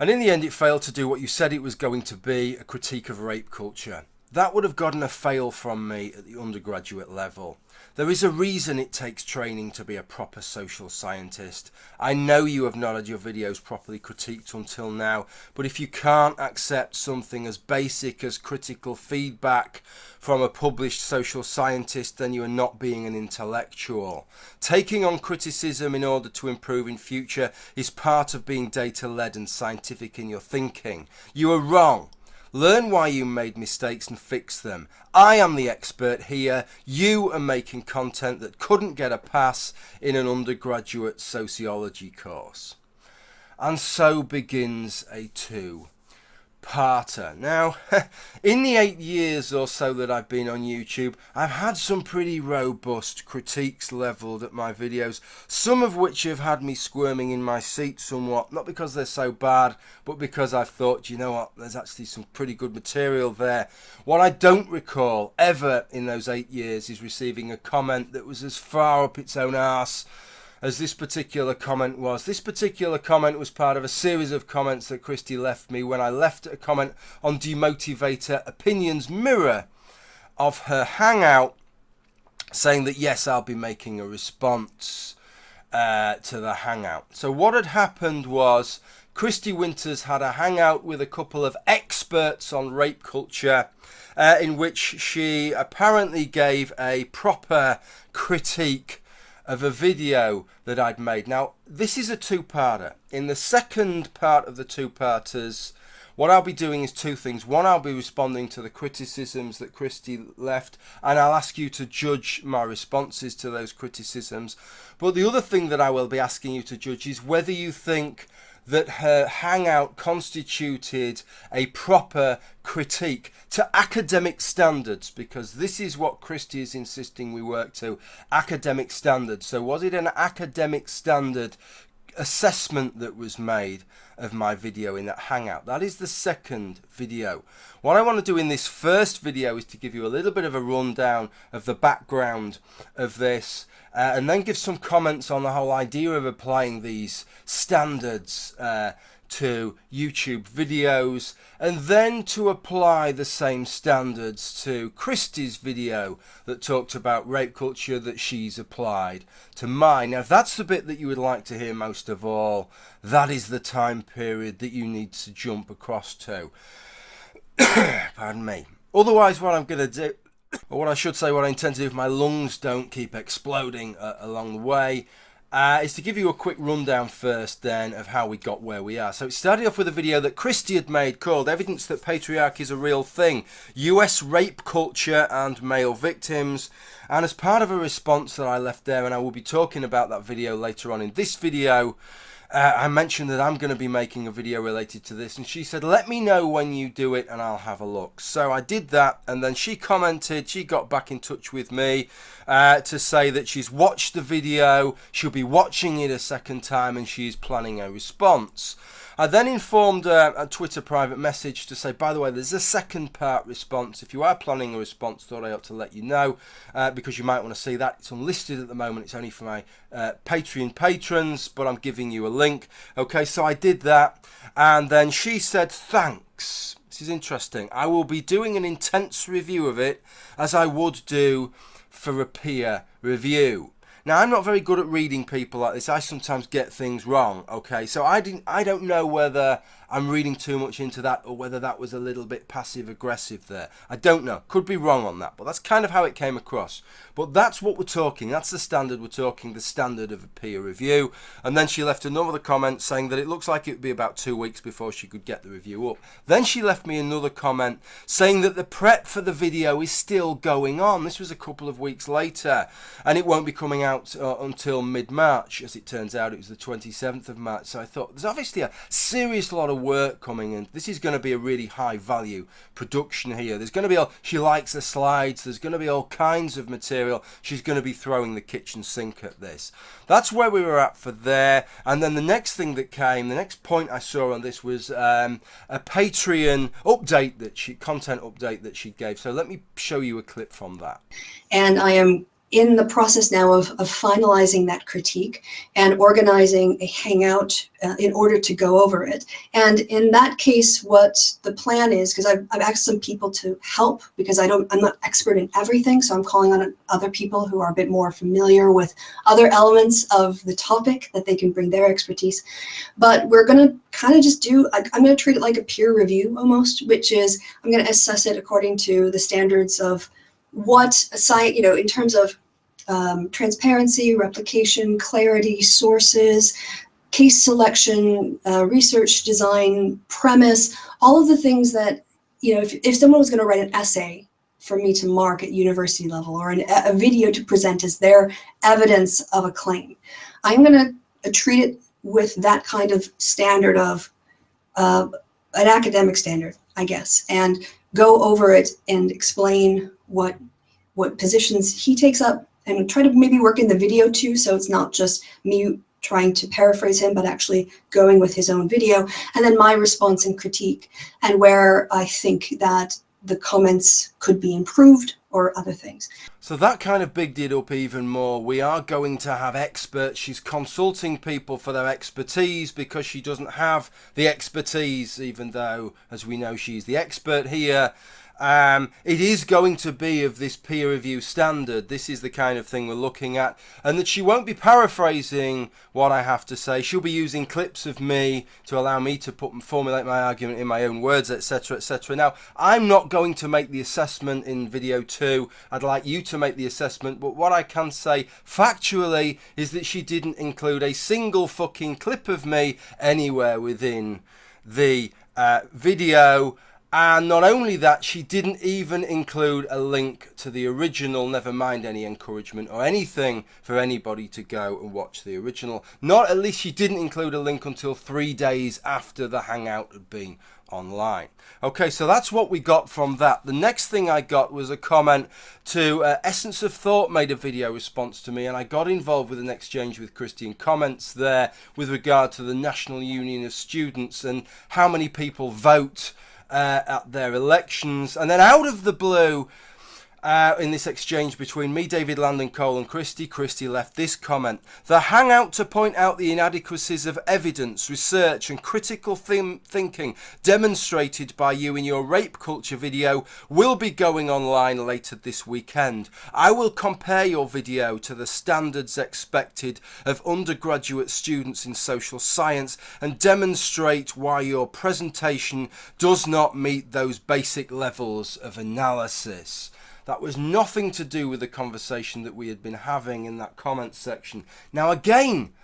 And in the end, it failed to do what you said it was going to be, a critique of rape culture. That would have gotten a fail from me at the undergraduate level. There is a reason it takes training to be a proper social scientist. I know you have not had your videos properly critiqued until now, but if you can't accept something as basic as critical feedback from a published social scientist, then you are not being an intellectual. Taking on criticism in order to improve in future is part of being data-led and scientific in your thinking. You are wrong. Learn why you made mistakes and fix them. I am the expert here. You are making content that couldn't get a pass in an undergraduate sociology course. And so begins a two-parter. Now, in the 8 years or so that I've been on YouTube, I've had some pretty robust critiques levelled at my videos, some of which have had me squirming in my seat somewhat, not because they're so bad, but because I've thought, you know what, there's actually some pretty good material there. What I don't recall ever in those 8 years is receiving a comment that was as far up its own arse as this particular comment was. This particular comment was part of a series of comments that Kristi left me when I left a comment on Demotivatoropinion's mirror of her hangout, saying that yes, I'll be making a response to the hangout. So what had happened was Kristi Winters had a hangout with a couple of experts on rape culture, in which she apparently gave a proper critique of a video that I'd made. Now, this is a two-parter. In the second part of the two-parters, what I'll be doing is two things. One, I'll be responding to the criticisms that Kristi left, and I'll ask you to judge my responses to those criticisms. But the other thing that I will be asking you to judge is whether you think that her hangout constituted a proper critique to academic standards, because this is what Kristi is insisting we work to, academic standards. So was it an academic standard assessment that was made of my video in that hangout? That is the second video. What I want to do in this first video is to give you a little bit of a rundown of the background of this, and then give some comments on the whole idea of applying these standards to YouTube videos, and then to apply the same standards to Kristi's video that talked about rape culture that she's applied to mine. Now, if that's the bit that you would like to hear most of all, that is the time period that you need to jump across to. Pardon me. Otherwise, what I'm going to do, or what I should say, what I intend to do if my lungs don't keep exploding along the way, is to give you a quick rundown first then of how we got where we are. So it started off with a video that Kristi had made called Evidence That Patriarchy is a Real Thing, US Rape Culture and Male Victims. And as part of a response that I left there, and I will be talking about that video later on in this video, I mentioned that I'm going to be making a video related to this, and she said, let me know when you do it and I'll have a look. So I did that, and then she commented, she got back in touch with me to say that she's watched the video, she'll be watching it a second time, and she's planning a response. I then informed a Twitter private message to say, by the way, there's a second part response. If you are planning a response, thought I ought to let you know, because you might want to see that. It's unlisted at the moment. It's only for my Patreon patrons, but I'm giving you a link. Okay, so I did that. And then she said, thanks. This is interesting. I will be doing an intense review of it, as I would do for a peer review. Now, I'm not very good at reading people like this. I sometimes get things wrong, okay? So I don't know whether I'm reading too much into that or whether that was a little bit passive-aggressive there. I don't know. Could be wrong on that, but that's kind of how it came across. But that's what we're talking. That's the standard we're talking, the standard of a peer review. And then she left another comment saying that it looks like it would be about 2 weeks before she could get the review up. Then she left me another comment saying that the prep for the video is still going on. This was a couple of weeks later, and it won't be coming out until mid-March. As it turns out, it was the 27th of March. So I thought, there's obviously a serious lot of work coming in. This is going to be a really high value production here. There's going to be she likes the slides, there's going to be all kinds of material. She's going to be throwing the kitchen sink at this. That's where we were at for there. And then the next thing that came, the next point I saw on this was a Patreon update content update that she gave. So let me show you a clip from that. And I am in the process now of finalizing that critique and organizing a hangout in order to go over it. And in that case, what the plan is, because I've asked some people to help, because I'm not expert in everything, so I'm calling on other people who are a bit more familiar with other elements of the topic that they can bring their expertise. But we're going to kind of just I'm going to treat it like a peer review almost, which is I'm going to assess it according to the standards of what a site, in terms of transparency, replication, clarity, sources, case selection, research design, premise, all of the things that, if someone was going to write an essay for me to mark at university level, or a video to present as their evidence of a claim, I'm going to treat it with that kind of standard of an academic standard, I guess, and go over it and explain what positions he takes up, and try to maybe work in the video too, so it's not just me trying to paraphrase him, but actually going with his own video, and then my response and critique, and where I think that the comments could be improved or other things. So that kind of bigged it up even more. We are going to have experts. She's consulting people for their expertise because she doesn't have the expertise, even though, as we know, she's the expert here. It is going to be of this peer review standard. This is the kind of thing we're looking at, and that she won't be paraphrasing what I have to say. She'll be using clips of me to allow me to formulate my argument in my own words, etc., etc. Now, I'm not going to make the assessment in video 2. I'd like you to make the assessment, but what I can say factually is that she didn't include a single fucking clip of me anywhere within the video. And not only that, she didn't even include a link to the original, never mind any encouragement or anything for anybody to go and watch the original. At least she didn't include a link until 3 days after the hangout had been online. Okay, so that's what we got from that. The next thing I got was a comment to EssenceofThought made a video response to me, and I got involved with an exchange with Kristi in comments there with regard to the National Union of Students and how many people vote at their elections. And then out of the blue, in this exchange between me, David Landon Cole, and Kristi left this comment: the hangout to point out the inadequacies of evidence, research and critical thinking demonstrated by you in your rape culture video will be going online later this weekend. I will compare your video to the standards expected of undergraduate students in social science and demonstrate why your presentation does not meet those basic levels of analysis. That was nothing to do with the conversation that we had been having in that comment section. Now again,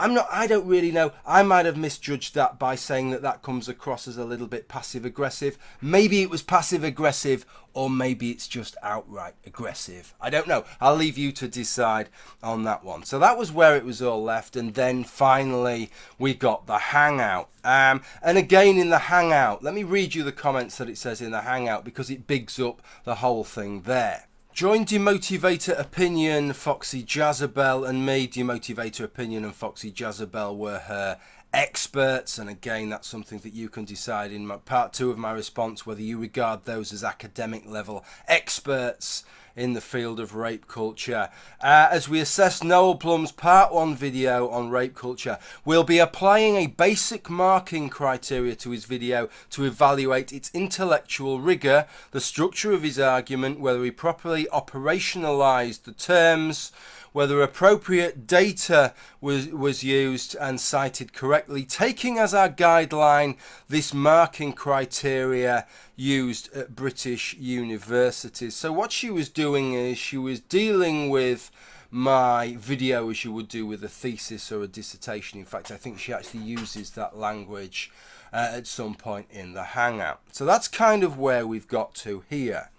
I don't really know. I might have misjudged that by saying that comes across as a little bit passive aggressive. Maybe it was passive aggressive, or maybe it's just outright aggressive. I don't know. I'll leave you to decide on that one. So that was where it was all left. And then finally we got the hangout. And again in the hangout, let me read you the comments that it says in the hangout, because it bigs up the whole thing there. Join Demotivatoropinion, Foxy Jezebel, and me. Demotivatoropinion and Foxy Jezebel were her experts, and again that's something that you can decide in part 2 of my response, whether you regard those as academic level experts in the field of rape culture. As we assess Noel Plum's part 1 video on rape culture, we'll be applying a basic marking criteria to his video to evaluate its intellectual rigour, the structure of his argument, whether he properly operationalised the terms, whether appropriate data was used and cited correctly, taking as our guideline this marking criteria used at British universities. So what she was doing is she was dealing with my video as you would do with a thesis or a dissertation. In fact, I think she actually uses that language at some point in the hangout. So that's kind of where we've got to here.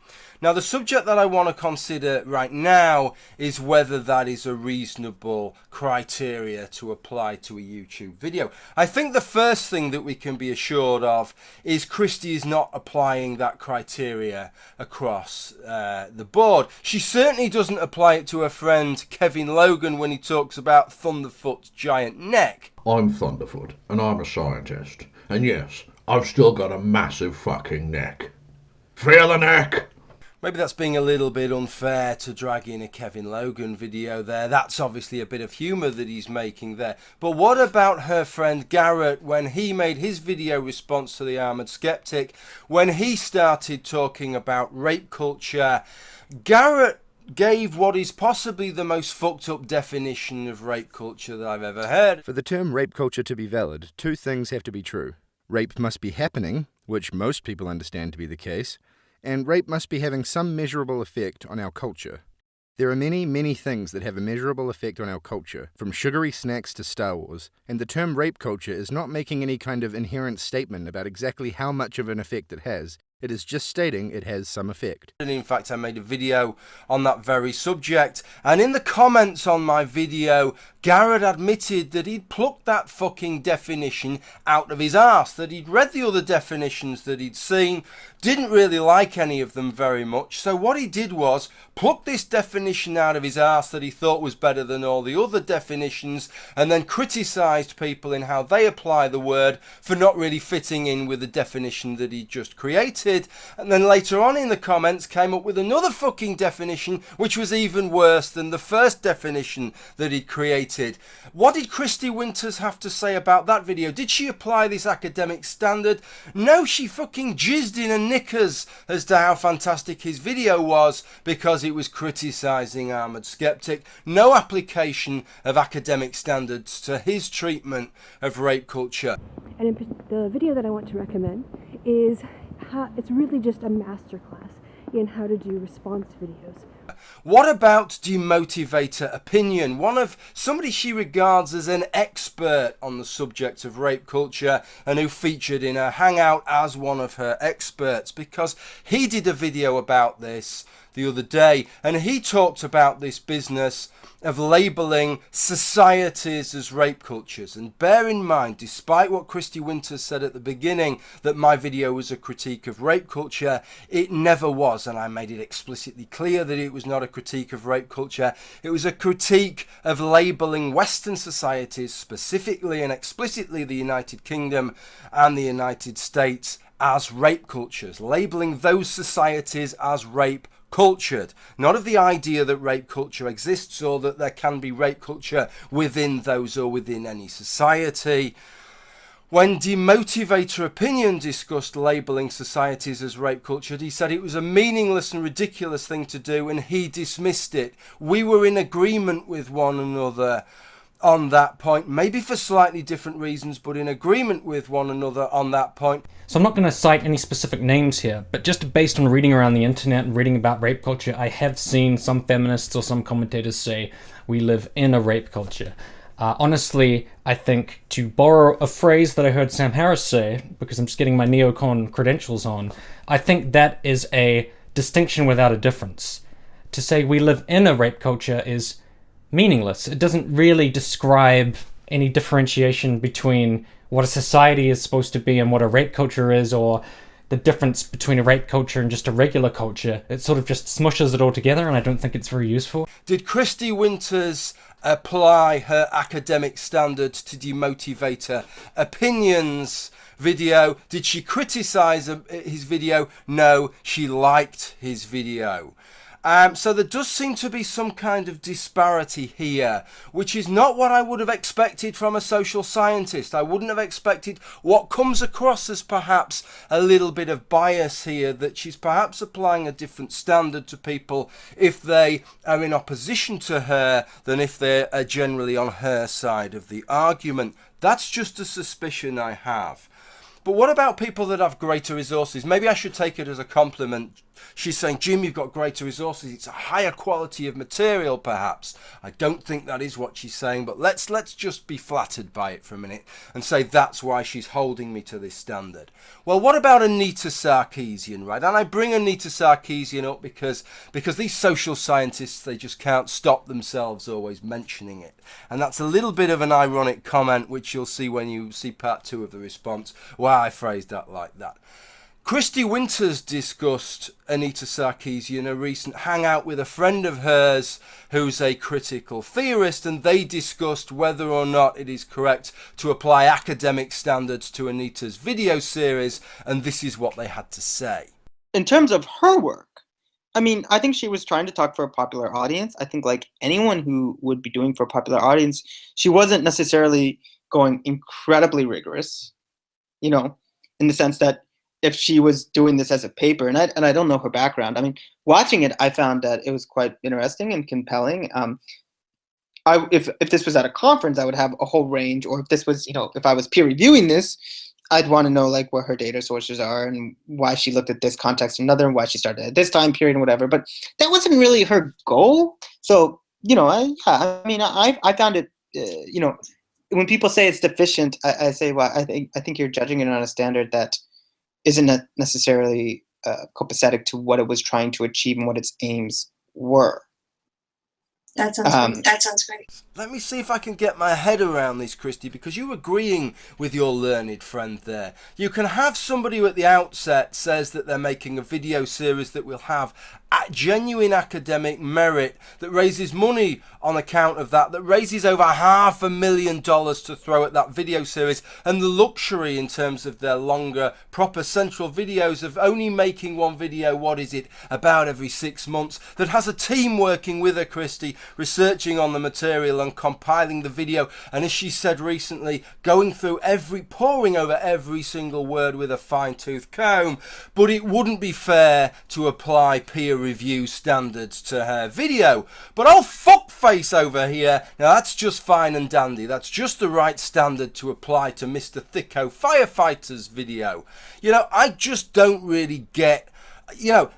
Now, the subject that I want to consider right now is whether that is a reasonable criteria to apply to a YouTube video. I think the first thing that we can be assured of is Kristi is not applying that criteria across the board. She certainly doesn't apply it to her friend Kevin Logan when he talks about Thunderfoot's giant neck. I'm Thunderfoot, and I'm a scientist. And yes, I've still got a massive fucking neck. Feel the neck! Maybe that's being a little bit unfair to drag in a Kevin Logan video there. That's obviously a bit of humour that he's making there. But what about her friend Garrett when he made his video response to the Armoured Skeptic, when he started talking about rape culture? Garrett gave what is possibly the most fucked up definition of rape culture that I've ever heard. For the term rape culture to be valid, two things have to be true. Rape must be happening, which most people understand to be the case, and rape must be having some measurable effect on our culture. There are many, many things that have a measurable effect on our culture, from sugary snacks to Star Wars, and the term rape culture is not making any kind of inherent statement about exactly how much of an effect it has. It is just stating it has some effect. And in fact, I made a video on that very subject, and in the comments on my video, Garrett admitted that he'd plucked that fucking definition out of his arse, that he'd read the other definitions that he'd seen, didn't really like any of them very much, so what he did was pluck this definition out of his arse that he thought was better than all the other definitions, and then criticised people in how they apply the word for not really fitting in with the definition that he'd just created. And then later on in the comments came up with another fucking definition which was even worse than the first definition that he'd created. What did Kristi Winters have to say about that video? Did she apply this academic standard? No, she fucking jizzed in her knickers as to how fantastic his video was because it was criticising Armoured Skeptic. No application of academic standards to his treatment of rape culture. And the video that I want to recommend is it's really just a masterclass in how to do response videos. What about Demotivatoropinion? Somebody she regards as an expert on the subject of rape culture and who featured in her hangout as one of her experts, because he did a video about this the other day and he talked about this business of labelling societies as rape cultures. And bear in mind, despite what Kristi Winters said at the beginning, that my video was a critique of rape culture, it never was, and I made it explicitly clear that it was not a critique of rape culture. It was a critique of labelling Western societies, specifically and explicitly the United Kingdom and the United States, as rape cultures, labelling those societies as rape cultured, not of the idea that rape culture exists or that there can be rape culture within those or within any society. When Demotivatoropinion discussed labelling societies as rape cultured, he said it was a meaningless and ridiculous thing to do and he dismissed it. We were in agreement with one another on that point, maybe for slightly different reasons, but in agreement with one another on that point. So I'm not going to cite any specific names here, but just based on reading around the internet and reading about rape culture, I have seen some feminists or some commentators say we live in a rape culture. Honestly, I think, to borrow a phrase that I heard Sam Harris say, because I'm just getting my neocon credentials on, I think that is a distinction without a difference. To say we live in a rape culture is meaningless. It doesn't really describe any differentiation between what a society is supposed to be and what a rape culture is, or the difference between a rape culture and just a regular culture. It sort of just smushes it all together, and I don't think it's very useful. Did Kristi Winters apply her academic standards to Demotivatoropinion's video? Did she criticise his video? No, she liked his video. So there does seem to be some kind of disparity here, which is not what I would have expected from a social scientist. I wouldn't have expected what comes across as perhaps a little bit of bias here, that she's perhaps applying a different standard to people if they are in opposition to her than if they are generally on her side of the argument. That's just a suspicion I have. But what about people that have greater resources? Maybe I should take it as a compliment. She's saying, Jim, you've got greater resources. It's a higher quality of material, perhaps. I don't think that is what she's saying, but let's just be flattered by it for a minute and say that's why she's holding me to this standard. Well, what about Anita Sarkeesian, right? And I bring Anita Sarkeesian up because these social scientists, they just can't stop themselves always mentioning it. And that's a little bit of an ironic comment, which you'll see when you see part 2 of the response, why I phrased that like that. Kristi Winters discussed Anita Sarkeesian in a recent hangout with a friend of hers who's a critical theorist, and they discussed whether or not it is correct to apply academic standards to Anita's video series, and this is what they had to say. In terms of her work, I mean, I think she was trying to talk for a popular audience. I think like anyone who would be doing for a popular audience, she wasn't necessarily going incredibly rigorous, you know, in the sense that if she was doing this as a paper, and I don't know her background. I mean, watching it, I found that it was quite interesting and compelling. If this was at a conference, I would have a whole range, or if this was, if I was peer reviewing this, I'd want to know like what her data sources are and why she looked at this context or another, and why she started at this time period and whatever. But that wasn't really her goal. So I mean, I found it, when people say it's deficient, I say, well, I think you're judging it on a standard that isn't necessarily copacetic to what it was trying to achieve and what its aims were. That sounds great. Let me see if I can get my head around this, Kristi, because you're agreeing with your learned friend there. You can have somebody who at the outset says that they're making a video series that will have genuine academic merit, that raises money on account of that raises over $500,000 to throw at that video series, and the luxury in terms of their longer, proper central videos of only making one video, about every 6 months, that has a team working with her, Kristi, researching on the material and compiling the video, and as she said recently, poring over every single word with a fine-tooth comb. But it wouldn't be fair to apply peer review standards to her video. But oh, fuckface over here, now that's just fine and dandy. That's just the right standard to apply to Mr. Thicko Firefighter's video. I just don't really get...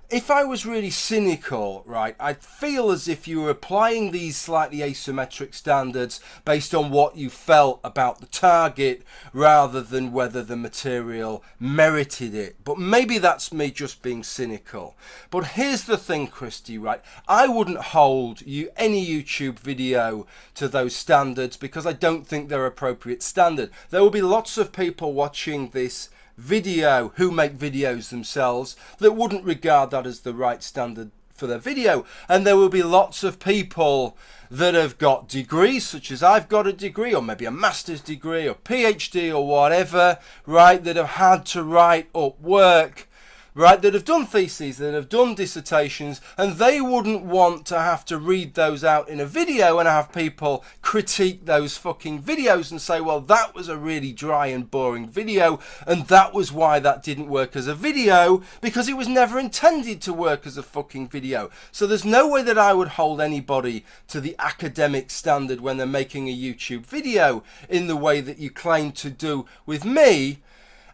if I was really cynical, right, I'd feel as if you were applying these slightly asymmetric standards based on what you felt about the target rather than whether the material merited it. But maybe that's me just being cynical. But here's the thing, Kristi, right, I wouldn't hold any YouTube video to those standards because I don't think they're appropriate standard. There will be lots of people watching this video who make videos themselves that wouldn't regard that as the right standard for their video, and there will be lots of people that have got degrees such as I've got a degree, or maybe a master's degree or PhD or whatever, right, that have had to write up work, right, that have done theses, that have done dissertations, and they wouldn't want to have to read those out in a video and have people critique those fucking videos and say, well, that was a really dry and boring video, and that was why that didn't work as a video, because it was never intended to work as a fucking video. So there's no way that I would hold anybody to the academic standard when they're making a YouTube video in the way that you claim to do with me,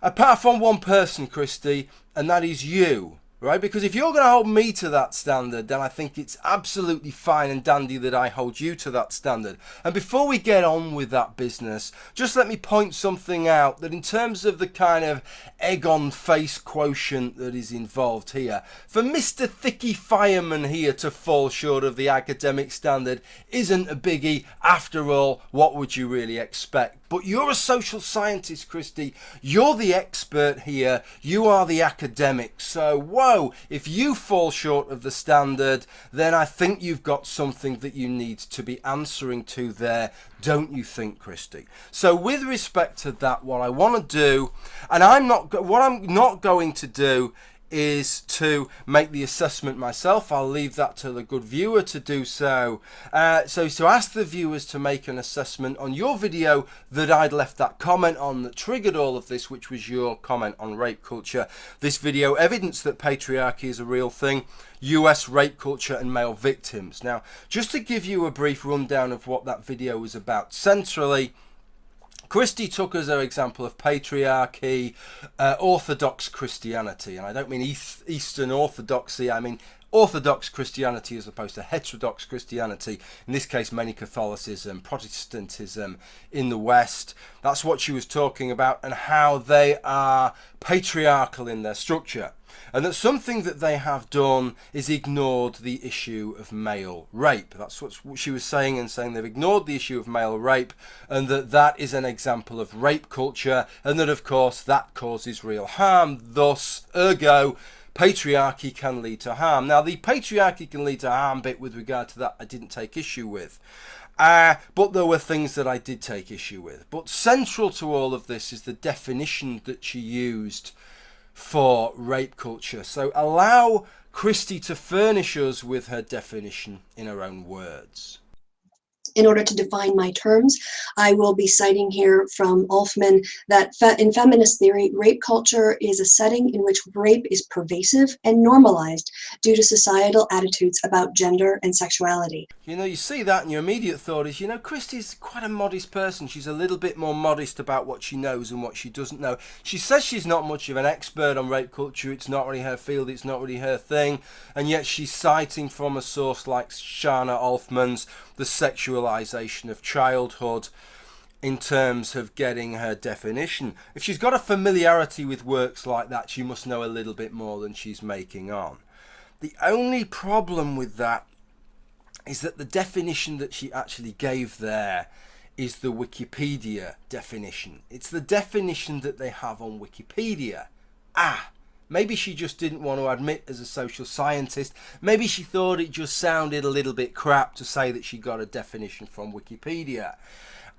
apart from one person, Kristi, and that is you, right? Because if you're going to hold me to that standard, then I think it's absolutely fine and dandy that I hold you to that standard. And before we get on with that business, just let me point something out, that in terms of the kind of egg on face quotient that is involved here, for Mr. Thicky Fireman here to fall short of the academic standard isn't a biggie. After all, what would you really expect? But you're a social scientist, Kristi. You're the expert here. You are the academic. So, whoa, if you fall short of the standard, then I think you've got something that you need to be answering to there, don't you think, Kristi? So, with respect to that, what I want to do, and what I'm not going to do is to make the assessment myself. I'll leave that to the good viewer to do so. So to ask the viewers to make an assessment on your video that I'd left that comment on that triggered all of this, which was your comment on rape culture. This video, evidence that patriarchy is a real thing, US rape culture and male victims. Now, just to give you a brief rundown of what that video was about centrally, Kristi took as her example of patriarchy, Orthodox Christianity, and I don't mean Eastern Orthodoxy, I mean Orthodox Christianity as opposed to heterodox Christianity, in this case mainly Catholicism, Protestantism in the West. That's what she was talking about, and how they are patriarchal in their structure. And that something that they have done is ignored the issue of male rape. That's what she was saying, and saying they've ignored the issue of male rape, and that is an example of rape culture, and that of course that causes real harm. Thus, ergo, patriarchy can lead to harm. Now, the patriarchy can lead to harm bit with regard to that I didn't take issue with. But there were things that I did take issue with. But central to all of this is the definition that she used for rape culture. So allow Kristi to furnish us with her definition in her own words. In order to define my terms, I will be citing here from Olfman that in feminist theory, rape culture is a setting in which rape is pervasive and normalized due to societal attitudes about gender and sexuality. You know, you see that and your immediate thought is, you know, Kristi's quite a modest person. She's a little bit more modest about what she knows and what she doesn't know. She says she's not much of an expert on rape culture. It's not really her field. It's not really her thing. And yet she's citing from a source like Sharna Olfman's The Sexualization of Childhood in terms of getting her definition. If she's got a familiarity with works like that, she must know a little bit more than she's making on. The only problem with that is that the definition that she actually gave there is the Wikipedia definition. It's the definition that they have on Wikipedia. Maybe she just didn't want to admit as a social scientist. Maybe she thought it just sounded a little bit crap to say that she got a definition from Wikipedia.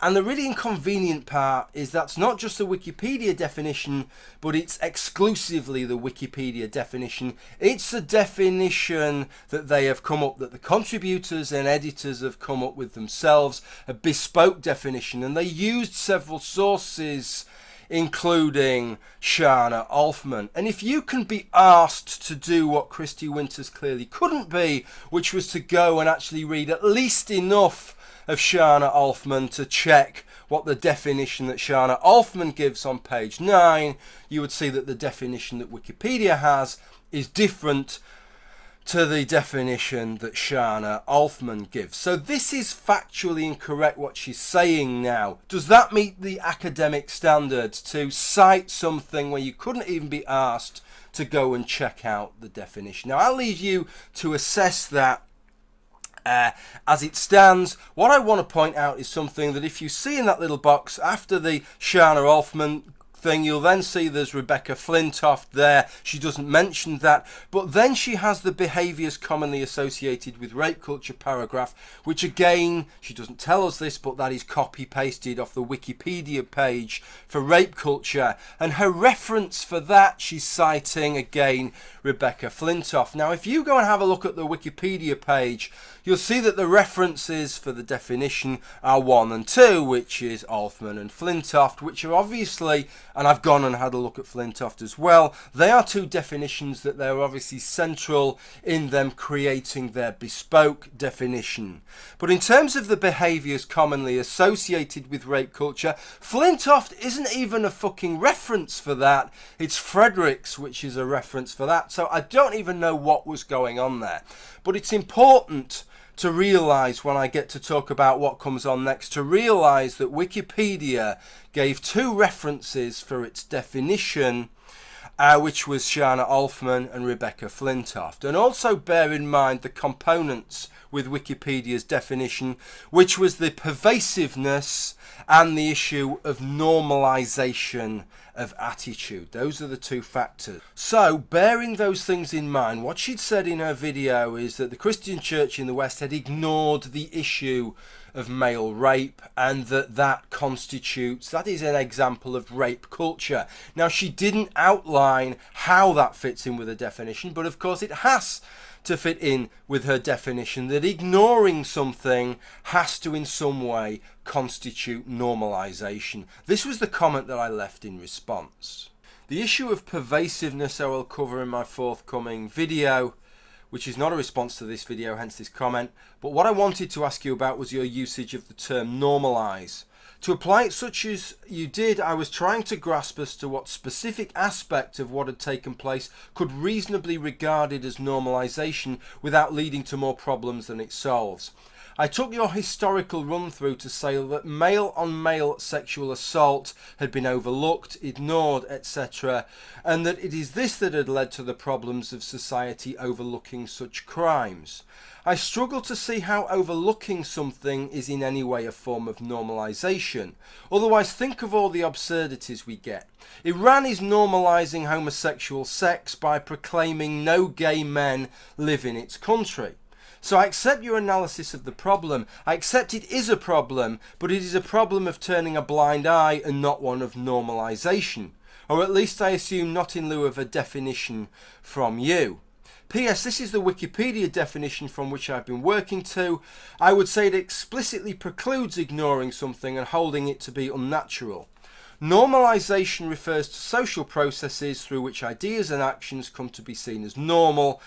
And the really inconvenient part is that's not just the Wikipedia definition, but it's exclusively the Wikipedia definition. It's the definition that they have come up, that the contributors and editors have come up with themselves, a bespoke definition. And they used several sources, including Sharna Olfman. And if you can be asked to do what Kristi Winters clearly couldn't be, which was to go and actually read at least enough of Sharna Olfman to check what the definition that Sharna Olfman gives on page 9, you would see that the definition that Wikipedia has is different to the definition that Sharna Olfman gives. So this is factually incorrect what she's saying now. Does that meet the academic standards to cite something where you couldn't even be asked to go and check out the definition? Now I'll leave you to assess that as it stands. What I want to point out is something that if you see in that little box after the Sharna Olfman thing, you'll then see there's Rebecca Flintoft there. She doesn't mention that, but then she has the behaviours commonly associated with rape culture paragraph, which again, she doesn't tell us this, but that is copy pasted off the Wikipedia page for rape culture, and her reference for that, she's citing again Rebecca Flintoft. Now if you go and have a look at the Wikipedia page, you'll see that the references for the definition are 1 and 2, which is Olfman and Flintoft, which are obviously, and I've gone and had a look at Flintoft as well, they are two definitions that they're obviously central in them creating their bespoke definition. But in terms of the behaviours commonly associated with rape culture, Flintoft isn't even a fucking reference for that. It's Frederick's, which is a reference for that. So I don't even know what was going on there. But it's important to realise when I get to talk about what comes on next, to realise that Wikipedia gave 2 references for its definition, which was Sharna Olfman and Rebecca Flintoft. And also bear in mind the components with Wikipedia's definition, which was the pervasiveness and the issue of normalisation of attitude. Those are the 2 factors. So, bearing those things in mind, what she'd said in her video is that the Christian church in the West had ignored the issue of male rape, and that is an example of rape culture. Now, she didn't outline how that fits in with the definition, but of course it has to fit in with her definition that ignoring something has to in some way constitute normalization. This was the comment that I left in response. The issue of pervasiveness I will cover in my forthcoming video, which is not a response to this video, hence this comment, but what I wanted to ask you about was your usage of the term normalize. To apply it such as you did, I was trying to grasp as to what specific aspect of what had taken place could reasonably be regarded as normalization without leading to more problems than it solves. I took your historical run through to say that male on male sexual assault had been overlooked, ignored, etc., and that it is this that had led to the problems of society overlooking such crimes. I struggle to see how overlooking something is in any way a form of normalization. Otherwise, think of all the absurdities we get. Iran is normalizing homosexual sex by proclaiming no gay men live in its country. So I accept your analysis of the problem. I accept it is a problem, but it is a problem of turning a blind eye and not one of normalization. or at least I assume not in lieu of a definition from you. P.S. This is the Wikipedia definition from which I've been working to. I would say it explicitly precludes ignoring something and holding it to be unnatural. Normalization refers to social processes through which ideas and actions come to be seen as normal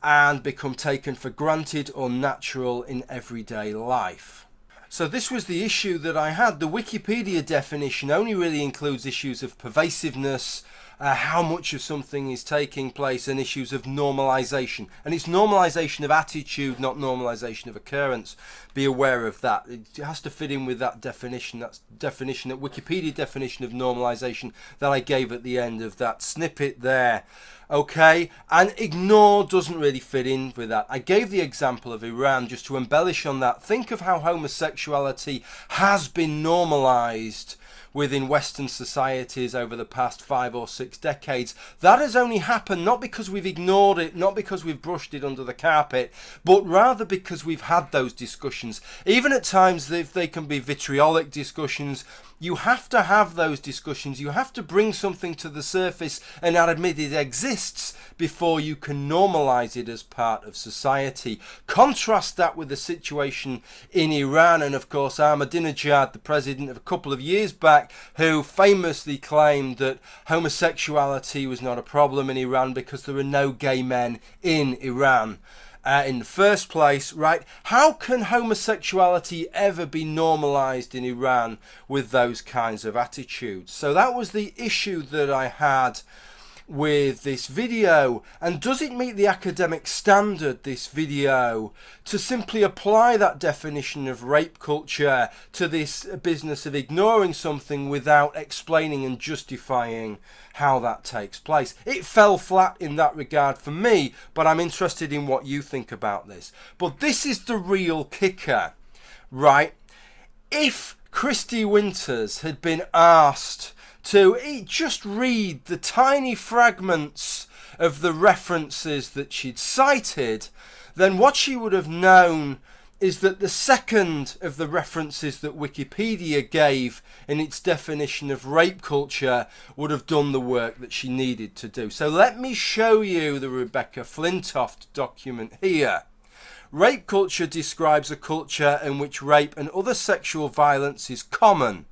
and become taken for granted or natural in everyday life. So this was the issue that I had. The Wikipedia definition only really includes issues of pervasiveness, how much of something is taking place, and issues of normalization. And it's normalization of attitude, not normalization of occurrence. Be aware of that. It has to fit in with that definition. That Wikipedia definition of normalization that I gave at the end of that snippet there. Okay, and ignore doesn't really fit in with that. I gave the example of Iran just to embellish on that. Think of how homosexuality has been normalized within Western societies over the past 5 or 6 decades. That has only happened not because we've ignored it, not because we've brushed it under the carpet, but rather because we've had those discussions. Even at times, if they can be vitriolic discussions, you have to have those discussions. You have to bring something to the surface and admit it exists before you can normalize it as part of society. Contrast that with the situation in Iran and, of course, Ahmadinejad, the president of a couple of years back, who famously claimed that homosexuality was not a problem in Iran because there were no gay men in Iran. In the first place, right? How can homosexuality ever be normalized in Iran with those kinds of attitudes? So that was the issue that I had with this video. And does it meet the academic standard, this video, to simply apply that definition of rape culture to this business of ignoring something without explaining and justifying how that takes place? It fell flat in that regard for me, but I'm interested in what you think about this. But this is the real kicker, right? If Kristi Winters had been asked to just read the tiny fragments of the references that she'd cited, then what she would have known is that the second of the references that Wikipedia gave in its definition of rape culture would have done the work that she needed to do. So let me show you the Rebecca Flintoft document here. Rape culture describes a culture in which rape and other sexual violence is common,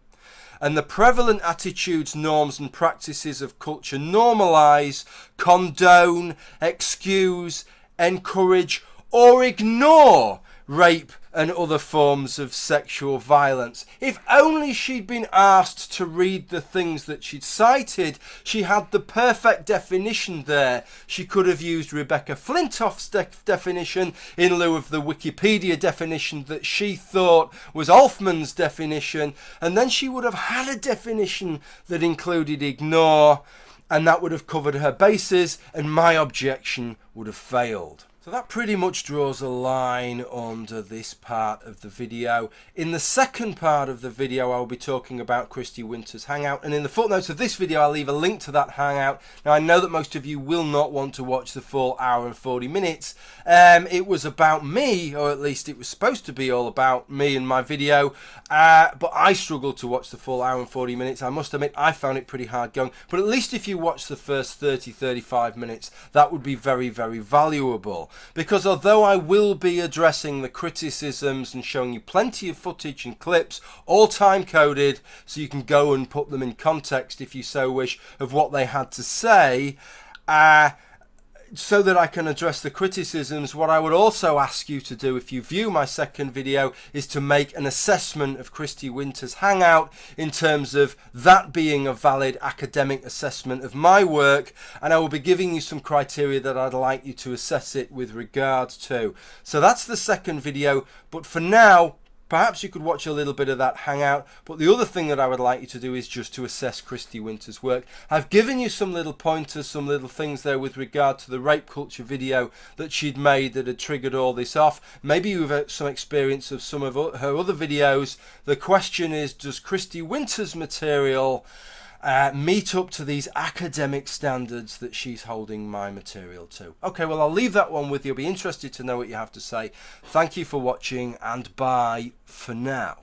and the prevalent attitudes, norms and practices of culture normalize, condone, excuse, encourage or ignore rape and other forms of sexual violence. If only she'd been asked to read the things that she'd cited, she had the perfect definition there. She could have used Rebecca Flintoft's definition in lieu of the Wikipedia definition that she thought was Olfman's definition, and then she would have had a definition that included ignore, and that would have covered her bases, and my objection would have failed. So that pretty much draws a line under this part of the video. In the second part of the video, I'll be talking about Kristi Winters' hangout, and in the footnotes of this video, I'll leave a link to that hangout. Now, I know that most of you will not want to watch the full hour and 40 minutes. It was about me, or at least it was supposed to be all about me and my video, but I struggled to watch the full hour and 40 minutes. I must admit, I found it pretty hard going, but at least if you watch the first 30-35 minutes, that would be very, very valuable. Because although I will be addressing the criticisms and showing you plenty of footage and clips, all time-coded, so you can go and put them in context if you so wish, of what they had to say, so that I can address the criticisms, what I would also ask you to do if you view my second video is to make an assessment of Kristi Winters' hangout in terms of that being a valid academic assessment of my work, and I will be giving you some criteria that I'd like you to assess it with regard to. So that's the second video, but for now, perhaps you could watch a little bit of that hangout, but the other thing that I would like you to do is just to assess Kristi Winters' work. I've given you some little pointers, some little things there with regard to the rape culture video that she'd made that had triggered all this off. Maybe you've had some experience of some of her other videos. The question is, does Kristi Winters' material meet up to these academic standards that she's holding my material to? Okay, well, I'll leave that one with you. I'll be interested to know what you have to say. Thank you for watching, and bye for now.